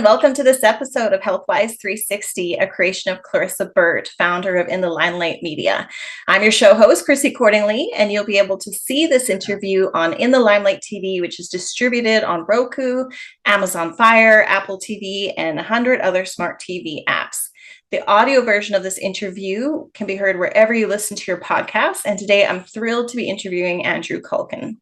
welcome to this episode of Healthwise 360, a creation of Clarissa Burt, founder of In the Limelight Media. I'm your show host, CHRISSY Cordingley, and you'll be able to see this interview on In the Limelight TV, which is distributed on Roku, Amazon Fire, Apple TV, and 100 other smart TV apps. The audio version of this interview can be heard wherever you listen to your podcasts. And today I'm thrilled to be interviewing Andrew Culkin.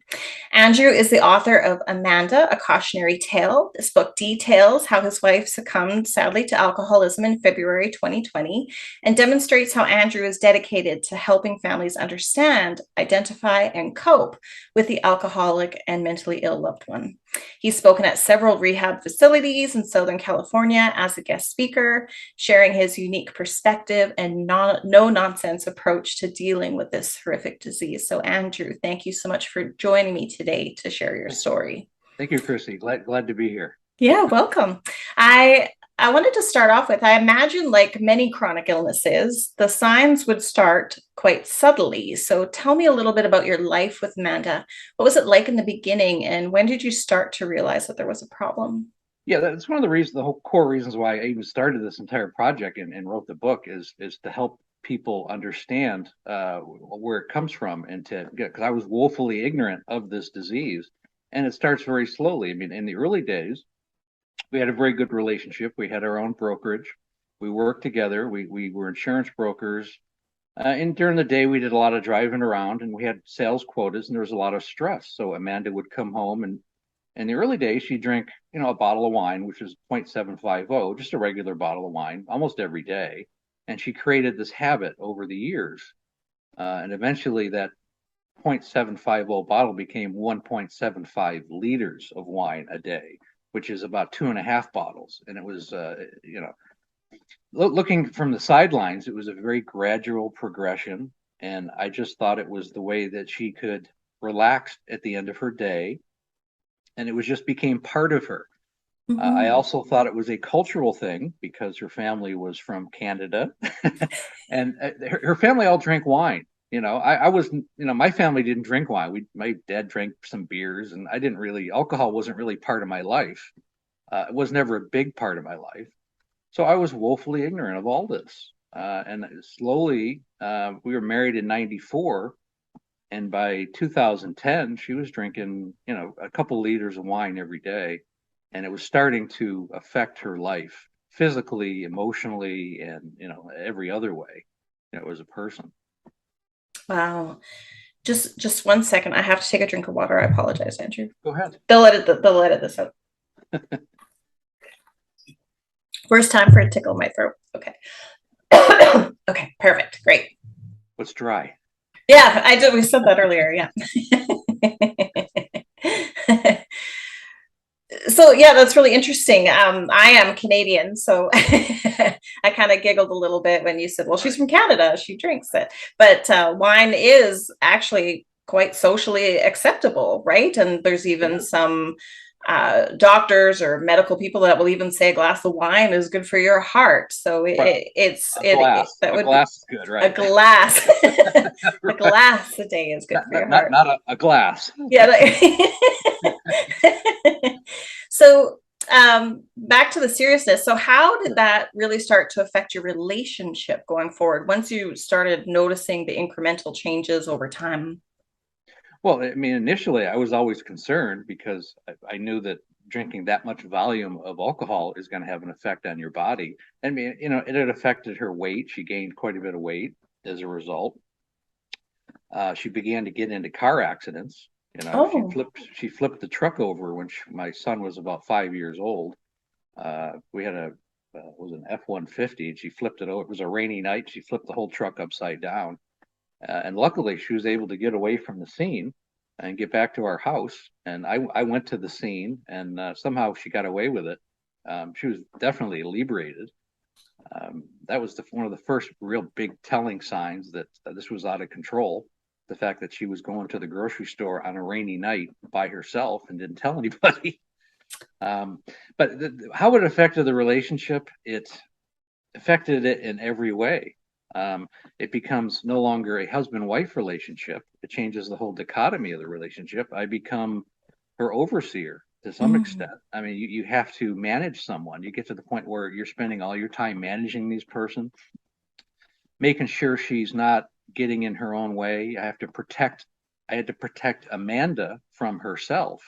Andrew is the author of Amanda, a Cautionary Tale. This book details how his wife succumbed, sadly, to alcoholism in February 2020 and demonstrates how Andrew is dedicated to helping families understand, identify, and cope with the alcoholic and mentally ill loved one. He's spoken at several rehab facilities in Southern California as a guest speaker, sharing his unique perspective and no-nonsense approach to dealing with this horrific disease. So, Andrew, thank you so much for joining me today to share your story. Thank you, CHRISSY. Glad to be here. Yeah, welcome. I wanted to start off with, I imagine like many chronic illnesses, the signs would start quite subtly. So tell me a little bit about your life with Amanda. What was it like in the beginning, and when did you start to realize that there was a problem? Yeah, that's one of the reasons, the whole core reasons why I even started this entire project and wrote the book is to help people understand where it comes from, and because I was woefully ignorant of this disease, and it starts very slowly. I mean, in the early days, we had a very good relationship. We had our own brokerage. We worked together. We were insurance brokers. And during the day, we did a lot of driving around, and we had sales quotas, and there was a lot of stress. So Amanda would come home, and in the early days, she'd drink, a bottle of wine, which was 0.750, just a regular bottle of wine, almost every day. And she created this habit over the years. And eventually that 0.750 bottle became 1.75 liters of wine a day, which is about 2.5 bottles. And it was, looking from the sidelines, it was a very gradual progression. And I just thought it was the way that she could relax at the end of her day. And it just became part of her. Mm-hmm. I also thought it was a cultural thing because her family was from Canada and her family all drank wine. I was, my family didn't drink wine. My dad drank some beers, and alcohol wasn't really part of my life. It was never a big part of my life. So I was woefully ignorant of all this. And slowly, we were married in 94. And by 2010, she was drinking, a couple liters of wine every day. And it was starting to affect her life physically, emotionally, and, every other way, as a person. Wow. Just 1 second. I have to take a drink of water. I apologize, Andrew. Go ahead. They'll edit this out. First time for a tickle in my throat. Okay. Okay, perfect. Great. What's dry? Yeah, I did. We said that earlier. Yeah. So yeah, that's really interesting. I am Canadian, so I kind of giggled a little bit when you said, well, she's from Canada, she drinks it. But wine is actually quite socially acceptable, right? And there's even some doctors or medical people that will even say a glass of wine is good for your heart. So a glass is good, right? A glass, a glass a day is good for your heart. Not a glass. Yeah. So back to the seriousness. So how did that really start to affect your relationship going forward once you started noticing the incremental changes over time? Well, I mean, initially I was always concerned because I knew that drinking that much volume of alcohol is going to have an effect on your body. I mean, it had affected her weight. She gained quite a bit of weight as a result. She began to get into car accidents. She flipped the truck over when my son was about 5 years old. We had an F-150, and she flipped it over. It was a rainy night. She flipped the whole truck upside down. And luckily, she was able to get away from the scene and get back to our house. And I went to the scene, and somehow she got away with it. She was definitely liberated. That was one of the first real big telling signs that this was out of control. The fact that she was going to the grocery store on a rainy night by herself and didn't tell anybody. But how it affected the relationship, it affected it in every way. It becomes no longer a husband-wife relationship. It changes the whole dichotomy of the relationship. I become her overseer. to some extent. I mean, you have to manage someone. You get to the point where you're spending all your time managing these person, making sure she's not getting in her own way. I had to protect Amanda from herself,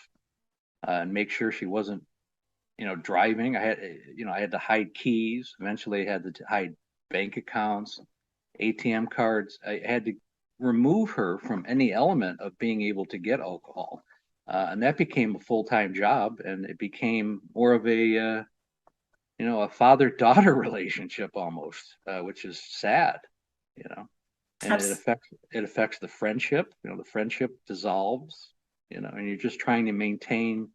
and make sure she wasn't, driving. I had to hide keys. Eventually I had to hide bank accounts, ATM cards. I had to remove her from any element of being able to get alcohol. And that became a full-time job, and it became more of a father-daughter relationship almost, which is sad, you know. And it affects the friendship. The friendship dissolves, and you're just trying to maintain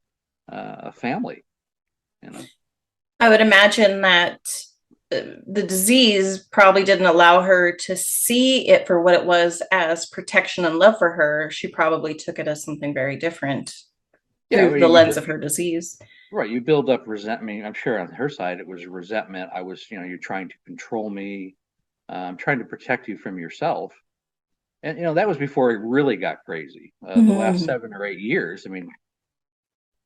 a family. I would imagine that the disease probably didn't allow her to see it for what it was, as protection and love for her. She probably took it as something very different through the lens of her disease. Right. You build up resentment. I'm sure on her side, it was resentment. You're trying to control me. I'm trying to protect you from yourself. And, that was before it really got crazy. The last 7 or 8 years, I mean,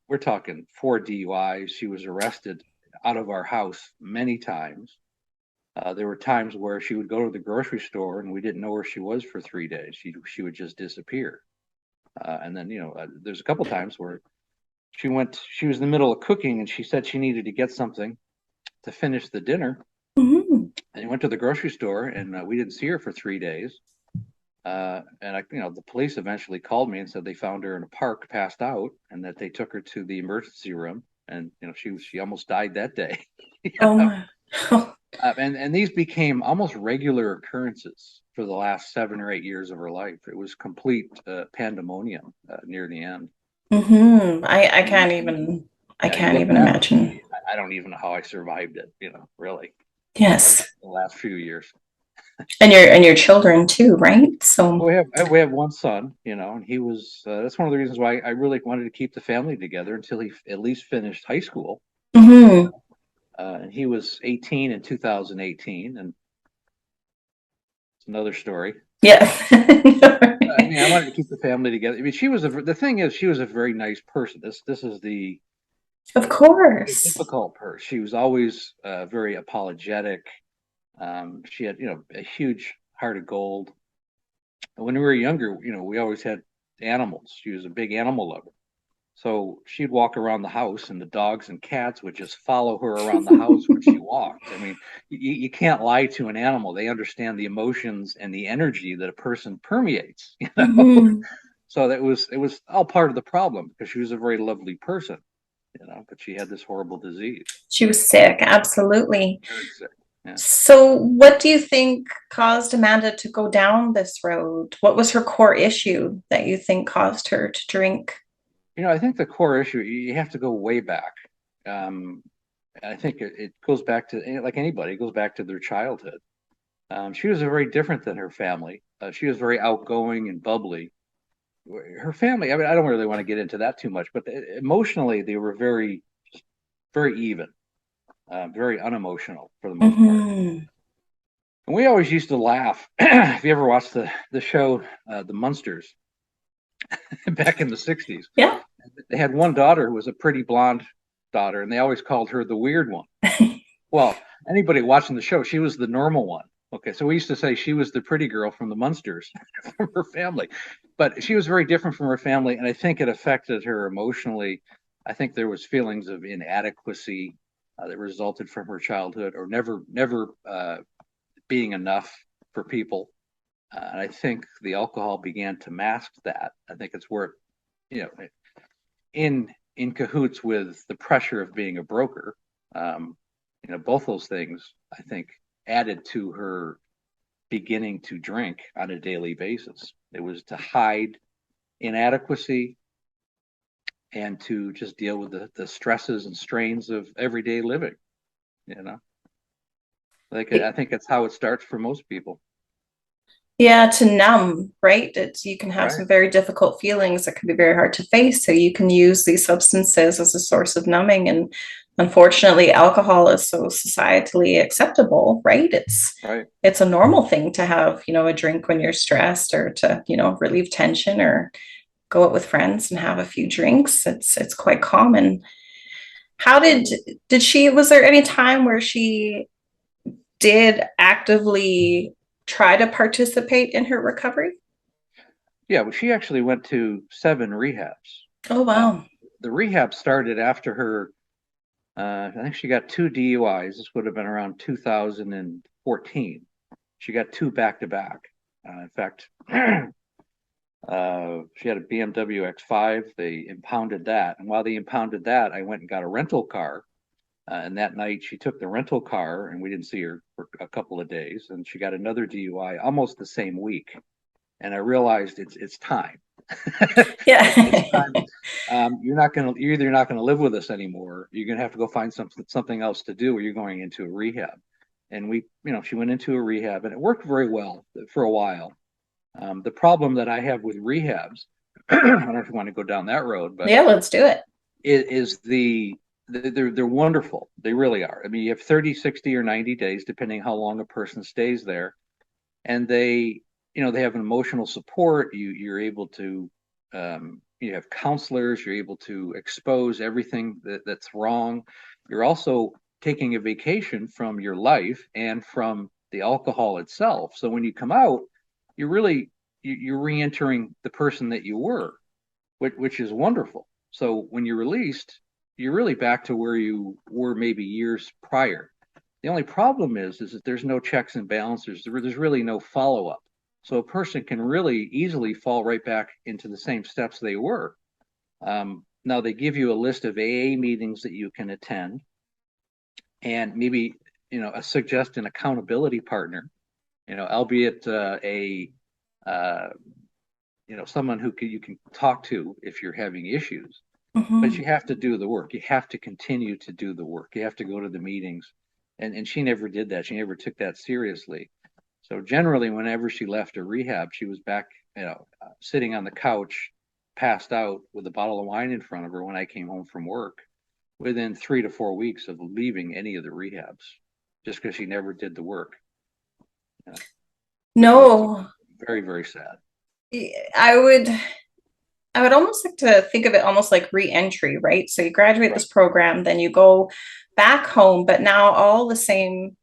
we're talking 4 DUIs. She was arrested out of our house many times. There were times where she would go to the grocery store and we didn't know where she was for 3 days. She would just disappear. And then, there's a couple times where she was in the middle of cooking and she said she needed to get something to finish the dinner. And went to the grocery store and we didn't see her for 3 days. And the police eventually called me and said they found her in a park, passed out, and that they took her to the emergency room. And she almost died that day. And these became almost regular occurrences for the last 7 or 8 years of her life. It was complete pandemonium near the end. I can't even imagine. I don't even know how I survived it. Really. Yes. The last few years. And your children too, right? So we have one son, and he was that's one of the reasons why I really wanted to keep the family together until he at least finished high school. And he was 18 in 2018, and it's another story. Yeah. I wanted to keep the family together. I mean, the thing is, she was a very nice person. This is the of course difficult person. She was always very apologetic. She had, a huge heart of gold. And when we were younger, we always had animals. She was a big animal lover. So she'd walk around the house and the dogs and cats would just follow her around the house when she walked. I mean, you can't lie to an animal. They understand the emotions and the energy that a person permeates, So it was all part of the problem, because she was a very lovely person, but she had this horrible disease. She was sick. Absolutely. Very sick. Yeah. So what do you think caused Amanda to go down this road? What was her core issue that you think caused her to drink? I think the core issue, you have to go way back. I think it goes back to, like anybody, it goes back to their childhood. She was very different than her family. She was very outgoing and bubbly. Her family, I mean, I don't really want to get into that too much, but emotionally, they were very, very even. Very unemotional for the most part. And we always used to laugh. If you ever watched the show, The Munsters, back in the 60s. Yeah. They had one daughter who was a pretty blonde daughter, and they always called her the weird one. Well, anybody watching the show, she was the normal one. Okay, so we used to say she was the pretty girl from the Munsters, from her family. But she was very different from her family, and I think it affected her emotionally. I think there was feelings of inadequacy that resulted from her childhood, or never being enough for people. And I think the alcohol began to mask that. I think it's where, in cahoots with the pressure of being a broker, both those things, I think, added to her beginning to drink on a daily basis. It was to hide inadequacy and to just deal with the stresses and strains of everyday living. I think that's how it starts for most people. Yeah, to numb, right? You can have some very difficult feelings that can be very hard to face. So you can use these substances as a source of numbing. And unfortunately, alcohol is so societally acceptable, right? It's a normal thing to have, a drink when you're stressed, or to, relieve tension, or go out with friends and have a few drinks. It's quite common. How did she, was there any time where she did actively try to participate in her recovery? Yeah, well, she actually went to 7 rehabs. Oh, Uh, wow. the rehab started after her, I think she got 2 DUIs. This would have been around 2014. She got 2 back to back. In fact, she had a BMW X5. They impounded that. And while they impounded that, I went and got a rental car. And that night she took the rental car and we didn't see her for a couple of days. And she got another DUI almost the same week. And I realized it's time. It's Yeah. time. You're either not gonna live with us anymore. You're gonna have to go find something else to do, or you're going into a rehab. And she went into a rehab, and it worked very well for a while. The problem that I have with rehabs, I don't know if you want to go down that road, but Yeah, let's do it. it is they're wonderful. They really are. I mean, you have 30, 60, or 90 days, depending how long a person stays there, and they have an emotional support. You're able to you have counselors. You're able to expose everything that's wrong. You're also taking a vacation from your life and from the alcohol itself. So when you come out, you're re-entering the person that you were, which is wonderful. So when you're released, you're really back to where you were maybe years prior. The only problem is that there's no checks and balances. There's really no follow-up. So a person can really easily fall right back into the same steps they were. Now they give you a list of AA meetings that you can attend, and maybe a suggest an accountability partner. Albeit uh, someone you can talk to if you're having issues. But Hmm. you have to do the work. You have to continue to do the work. You have to go to the meetings. And she never did that. She never took that seriously. So generally, whenever she left a rehab, she was back, sitting on the couch, passed out with a bottle of wine in front of her when I came home from work within 3 to 4 weeks of leaving any of the rehabs, just because she never did the work, which was No, very, very sad. I would I would almost like to think of it almost like re-entry, right? So you graduate Right. this program, then you go back home, but now all the same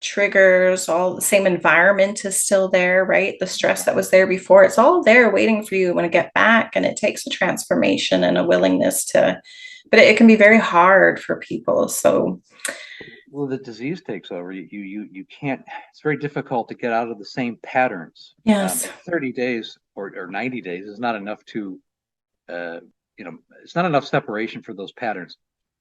triggers, all the same environment is still there, right? The stress that was there before, it's all there waiting for you when you get back. And it takes a transformation and a willingness to, but it can be very hard for people. So, Well, the disease takes over. You can't. It's very difficult to get out of the same patterns. yes. 30 days or 90 days is not enough to, uh, it's not enough separation for those patterns.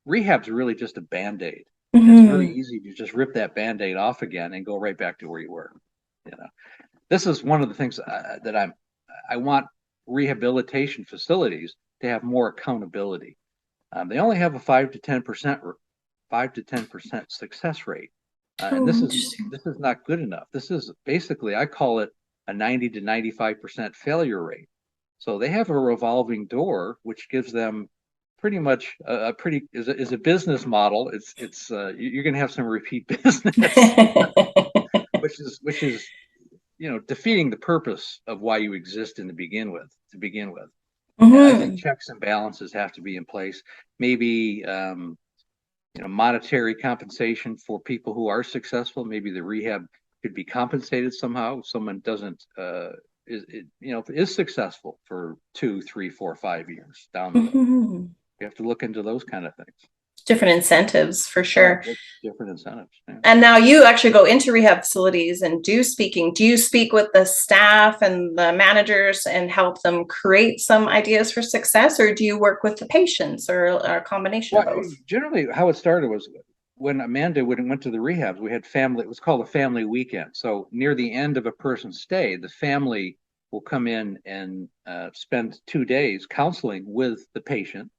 Rehab's really just a band-aid. And it's very Hmm. easy to just rip that band-aid off again and go right back to where you were. You know, this is one of the things that I want rehabilitation facilities to have more accountability. They only have a 5 to 10% success rate, and Oh, interesting. this is not good enough. This is basically, I call it a 90 to 95% failure rate. So they have a revolving door, which gives them pretty much a pretty is a business model. You're going to have some repeat business, which is defeating the purpose of why you exist to begin with. And I think Hmm. checks and balances have to be in place. Maybe monetary compensation for people who are successful. Maybe the rehab could be compensated somehow. If someone doesn't is successful for 2, 3, 4, 5 years down the road. Hmm. You have to look into those kind of things. Different incentives for Right, sure. different incentives. Yeah. And now you actually go into rehab facilities and do speaking. Do you speak with the staff and the managers and help them create some ideas for success, or do you work with the patients, or a combination of Well, both? generally, how it started was when Amanda went to the rehabs. We had family. It was called a family weekend. So near the end of a person's stay, the family will come in and spend 2 days counseling with the patient.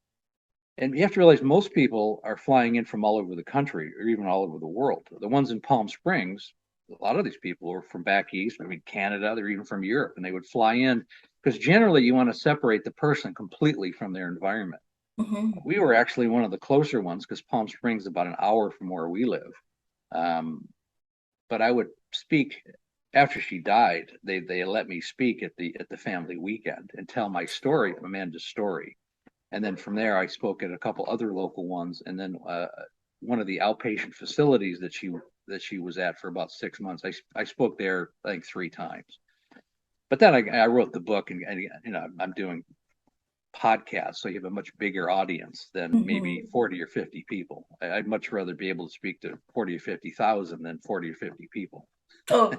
And you have to realize most people are flying in from all over the country or even all over the world. The ones in Palm Springs, a lot of these people are from back east, I mean Canada, they're even from Europe, and they would fly in because generally you want to separate the person completely from their environment. Hmm. We were actually one of the closer ones because Palm Springs is about an hour from where we live. Um, but I would speak after she died, they let me speak at the family weekend and tell my story, Amanda's story. And then from there, I spoke at a couple other local ones, and then one of the outpatient facilities that she was at for about 6 months. I spoke there, I think, 3 times. But then I wrote the book, and I'm doing podcasts, so you have a much bigger audience than maybe 40 or 50 people. I'd much rather be able to speak to 40 or 50,000 than 40 or 50 people. Oh,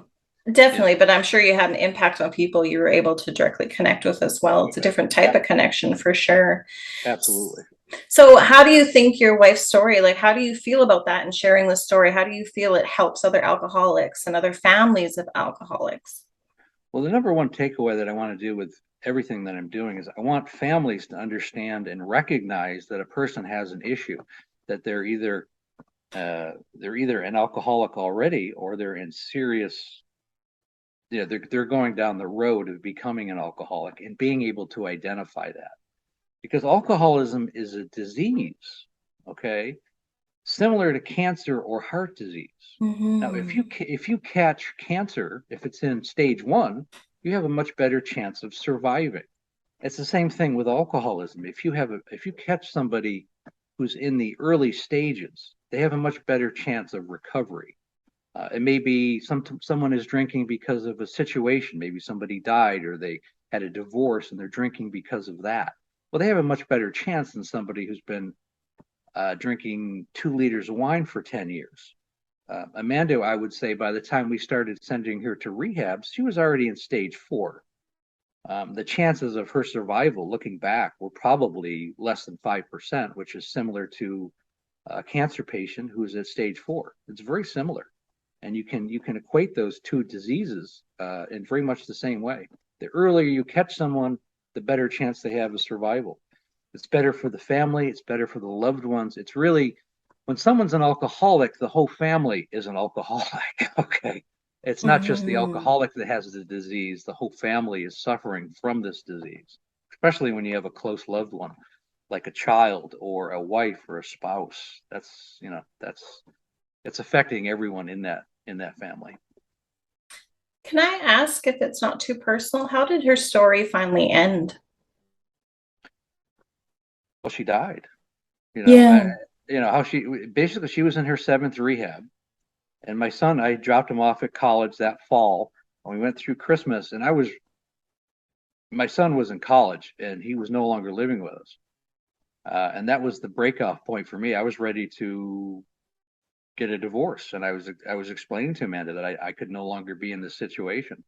definitely. But I'm sure you had an impact on people you were able to directly connect with as well. It's a different type of connection for sure. Absolutely. So how do you think your wife's story, like, how do you feel about that and sharing the story? How do you feel it helps other alcoholics and other families of alcoholics? Well, the number one takeaway that I want to do with everything that I'm doing is I want families to understand and recognize that a person has an issue, that they're either an alcoholic already, or they're in serious, they're going down the road of becoming an alcoholic, and being able to identify that, because alcoholism is a disease, okay, similar to cancer or heart disease. Now, if you catch cancer, if it's in stage 1, you have a much better chance of surviving. It's the same thing with alcoholism. If you catch somebody who's in the early stages, they have a much better chance of recovery. It may be someone is drinking because of a situation. Maybe somebody died, or they had a divorce and they're drinking because of that. Well, they have a much better chance than somebody who's been drinking 2 liters of wine for 10 years. Amanda, I would say, by the time we started sending her to rehab, she was already in stage 4. The chances of her survival, looking back, were probably less than 5%, which is similar to a cancer patient who's at stage 4. It's very similar, and you can equate those 2 diseases in very much the same way. The earlier you catch someone, the better chance they have of survival. It's better for the family. It's better for the loved ones. It's really, when someone's an alcoholic, the whole family is an alcoholic. Okay. It's not just the alcoholic that has the disease. The whole family is suffering from this disease, especially when you have a close loved one, like a child or a wife or a spouse. It's affecting everyone in that family. Can I ask, if it's not too personal, how did her story finally end? Well, she died. Yeah. How she was in her 7th rehab, and my son, I dropped him off at college that fall, and we went through Christmas, and my son was in college, and he was no longer living with us, and that was the breakoff point for me. I was ready to get a divorce, and I was explaining to Amanda that I could no longer be in this situation.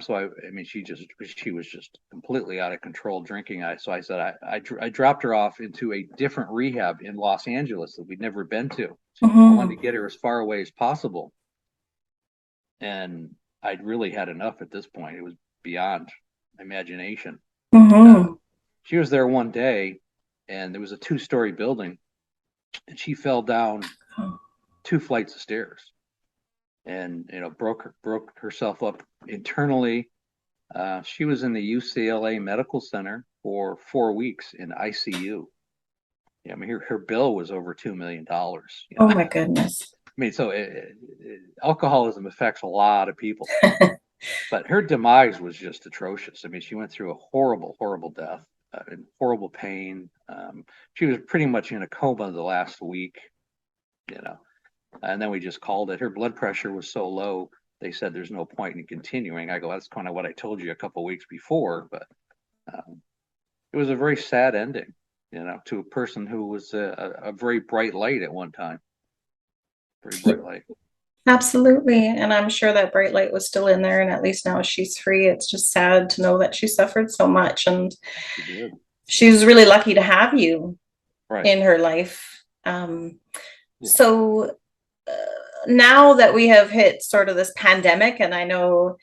So I mean, she was just completely out of control drinking. So I said I dropped her off into a different rehab in Los Angeles that we'd never been to. I wanted to get her as far away as possible, and I'd really had enough at this point. It was beyond imagination. She was there one day, and there was a 2-story building, and she fell down 2 flights of stairs, and broke herself up internally. She was in the UCLA Medical Center for 4 weeks in ICU. I mean, her bill was over $2 million. Oh my goodness. I mean, so alcoholism affects a lot of people, but her demise was just atrocious. I mean, she went through a horrible, horrible death, and horrible pain. She was pretty much in a coma the last week, and then we just called it. Her blood pressure was so low, they said there's no point in continuing. I go, that's kind of what I told you a couple of weeks before, but it was a very sad ending, to a person who was a very bright light at one time. Very bright light. Absolutely. And I'm sure that bright light was still in there, and at least now she's free. It's just sad to know that she suffered so much, and she was really lucky to have you in her life. So now that we have hit sort of this pandemic, and I know,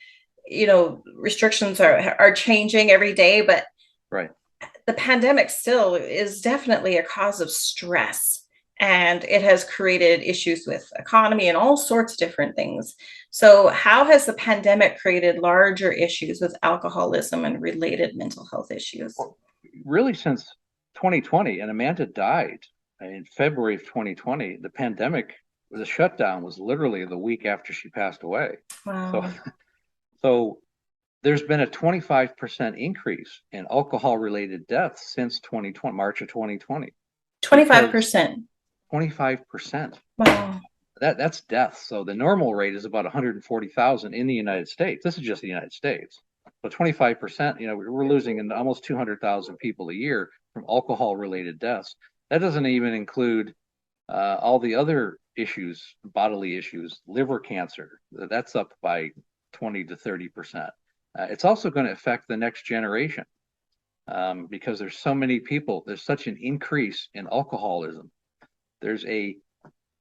restrictions are changing every day, but the pandemic still is definitely a cause of stress, and it has created issues with economy and all sorts of different things. So how has the pandemic created larger issues with alcoholism and related mental health issues? Well, really, since 2020, and Amanda died in February of 2020, the pandemic the shutdown was literally the week after she passed away. So, Wow. so there's been a 25% increase in alcohol-related deaths since 2020, March of 2020, because 25%. 25%. Wow. That's death. So the normal rate is about 140,000 in the United States. This is just the United States. So 25%, we're losing almost 200,000 people a year from alcohol-related deaths. That doesn't even include all the other issues, bodily issues, liver cancer. That's up by 20 to 30%. It's also going to affect the next generation because there's so many people. There's such an increase in alcoholism. There's a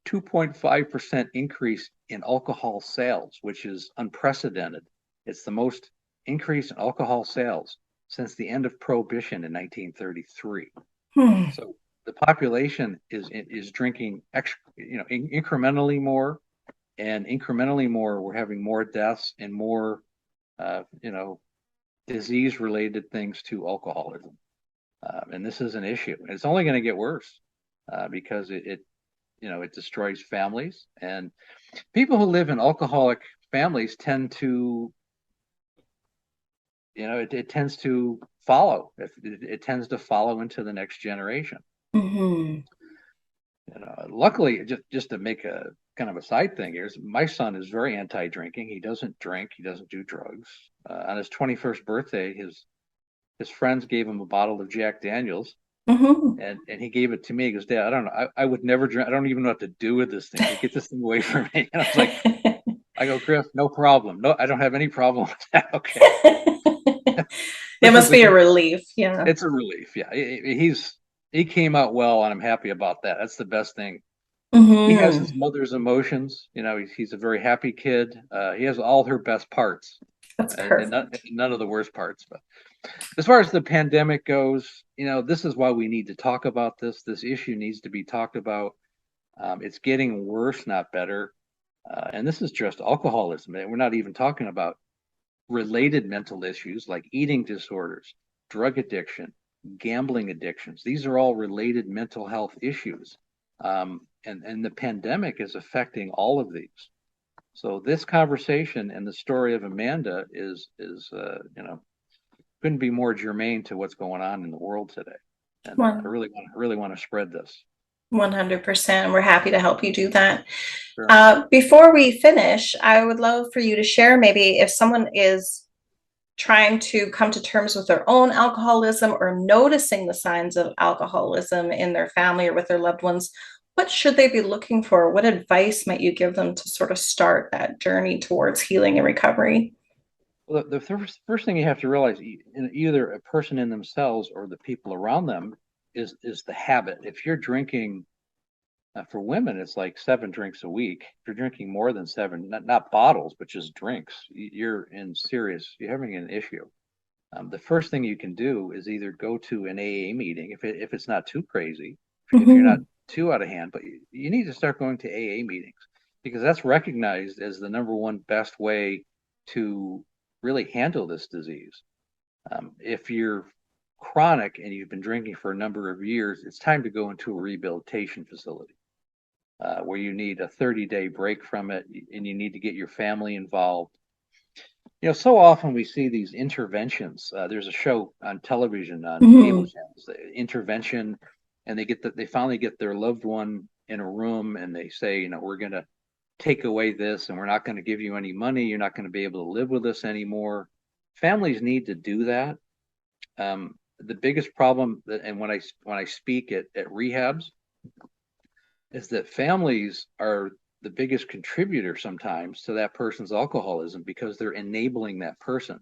2.5% increase in alcohol sales, which is unprecedented. It's the most increase in alcohol sales since the end of Prohibition in 1933. Hmm. So the population is drinking incrementally more, and incrementally more, we're having more deaths and more, disease-related things to alcoholism. And this is an issue. And it's only going to get worse because it destroys families, and people who live in alcoholic families tend to, it tends to follow. It tends to follow into the next generation. Mm-hmm. Luckily, just to make a kind of a side thing here, is my son is very anti-drinking. He doesn't drink. He doesn't do drugs. On his 21st birthday, his friends gave him a bottle of Jack Daniels. Mm-hmm. And he gave it to me. He goes, Dad, I don't know. I would never drink. I don't even know what to do with this thing. Get this thing away from me. And I was like, I go, Chris, no problem. No, I don't have any problem with that. Okay. It must be a Because relief. Yeah. it's a relief. Yeah. He came out well, and I'm happy about that. That's the best thing. He has his Mm-hmm. mother's emotions. He's a very happy kid. He has all her best parts That's and perfect. none of the worst parts. But as far as the pandemic goes, this is why we need to talk about this. This issue needs to be talked about. It's getting worse, not better. And this is just alcoholism. And we're not even talking about related mental issues like eating disorders, drug addiction, gambling addictions. These are all related mental health issues. And the pandemic is affecting all of these. So this conversation and the story of Amanda is couldn't be more germane to what's going on in the world today. And I One, really want to spread this. 100%. We're happy to help you do that. Sure. Before we finish, I would love for you to share maybe if someone is trying to come to terms with their own alcoholism or noticing the signs of alcoholism in their family or with their loved ones, what should they be looking for? What advice might you give them to sort of start that journey towards healing and recovery? Well, the first thing you have to realize, either a person in themselves or the people around them, is the habit. If you're drinking, for women, it's like 7 drinks a week. If you're drinking more than seven, not bottles, but just drinks, you're you're having an issue. The first thing you can do is either go to an AA meeting if it's not too crazy, if you're not Mm-hmm. too out of hand, but you need to start going to AA meetings because that's recognized as the number one best way to really handle this disease. If you're chronic and you've been drinking for a number of years, it's time to go into a rehabilitation facility where you need a 30-day break from it and you need to get your family involved. So often we see these interventions. There's a show on television on cable Mm-hmm. channels, the intervention, and they finally get their loved one in a room and they say, we're going to take away this and we're not going to give you any money. You're not going to be able to live with us anymore. Families need to do that. The biggest problem and when I speak at rehabs is that families are the biggest contributor sometimes to that person's alcoholism because they're enabling that person.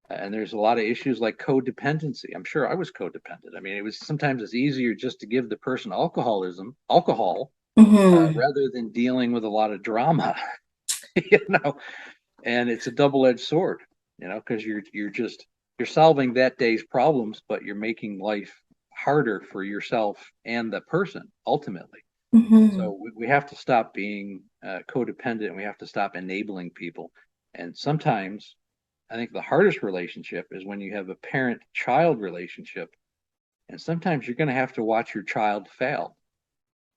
And there's a lot of issues like codependency. I'm sure I was codependent. I mean, sometimes it's easier just to give the person alcohol, Mm-hmm. rather than dealing with a lot of drama, you know. And it's a double-edged sword, because you're solving that day's problems, but you're making life harder for yourself and the person ultimately. Mm-hmm. So we have to stop being codependent, and we have to stop enabling people. And sometimes I think the hardest relationship is when you have a parent-child relationship, and sometimes you're going to have to watch your child fail.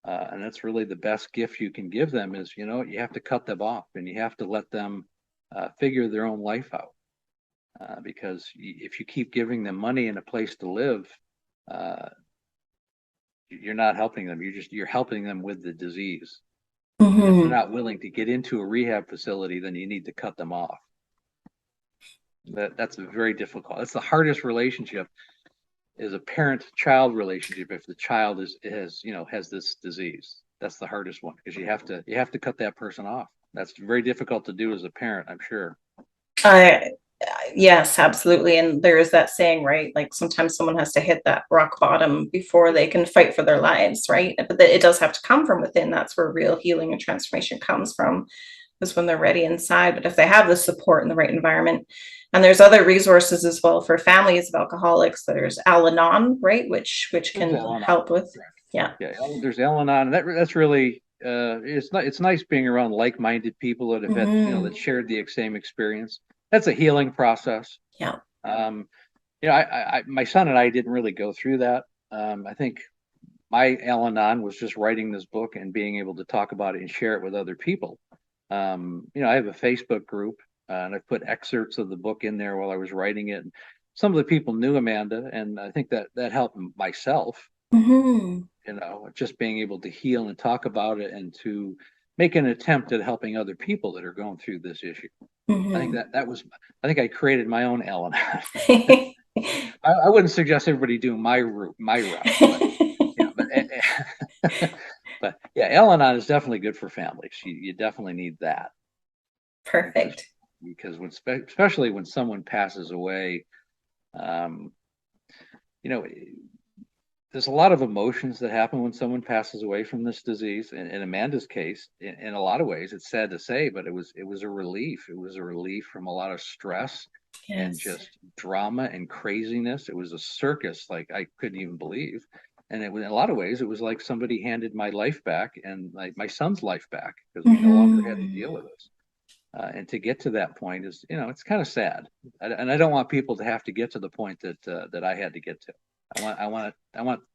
And that's really the best gift you can give them is, you have to cut them off and you have to let them figure their own life out. Because if you keep giving them money and a place to live, you're not helping them. You're helping them with the disease. And if they're not willing to get into a rehab facility, then you need to cut them off. That's very difficult. That's the hardest relationship, is a parent-child relationship. If the child has this disease, that's the hardest one, because you have to cut that person off. That's very difficult to do as a parent, I'm sure. Yes, absolutely. And there is that saying, right? Like sometimes someone has to hit that rock bottom before they can fight for their lives, right? But it does have to come from within. That's where real healing and transformation comes from, is when they're ready inside. But if they have the support in the right environment, and there's other resources as well for families of alcoholics. There's Al-Anon, right? Which can help with, yeah. There's Al-Anon, and that's really it's nice being around like-minded people that have had that shared the same experience. That's a healing process. Yeah. My son and I didn't really go through that. I think my Al-Anon was just writing this book and being able to talk about it and share it with other people. I have a Facebook group, and I put excerpts of the book in there while I was writing it. Some of the people knew Amanda, and I think that helped myself. Just being able to heal and talk about it, and to make an attempt at helping other people that are going through this issue. I think I think I created my own Al-Anon. I wouldn't suggest everybody do my route, but yeah, Al-Anon is definitely good for families. You definitely need that. Perfect. Because especially when someone passes away, there's a lot of emotions that happen when someone passes away from this disease. In Amanda's case, in a lot of ways, it's sad to say, but it was a relief. It was a relief from a lot of stress and just drama and craziness. It was a circus like I couldn't even believe. And in a lot of ways, it was like somebody handed my life back, and my son's life back, because we no longer had to deal with this. And to get to that point is, it's kind of sad. And I don't want people to have to get to the point that I had to get to. I want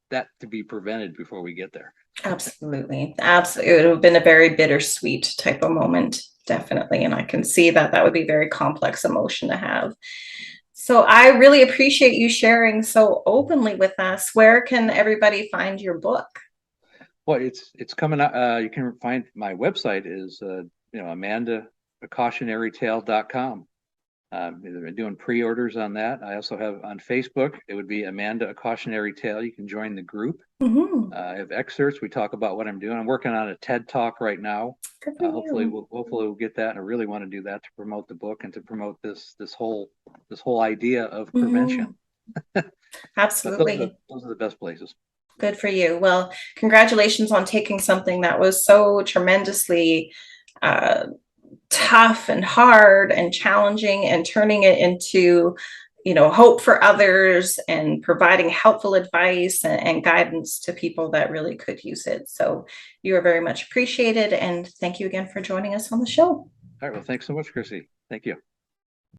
that to be prevented before we get there. Absolutely. Absolutely. It would have been a very bittersweet type of moment, definitely. And I can see that would be a very complex emotion to have. So I really appreciate you sharing so openly with us. Where can everybody find your book? Well, it's coming out. You can find my website is Amanda CautionaryTale.com. They're doing pre-orders on that. I also have on Facebook, it would be Amanda A Cautionary Tale. You can join the group. I have excerpts. We talk about what I'm doing. I'm working on a TED Talk right now. Hopefully we'll get that. And I really want to do that to promote the book and to promote this whole idea of prevention. Absolutely. Those are the best places. Good for you. Well, congratulations on taking something that was so tremendously tough and hard and challenging, and turning it into hope for others, and providing helpful advice and guidance to people that really could use it. So you are very much appreciated, and thank you again for joining us on the show. All right, well, thanks so much, Chrissy. Thank you.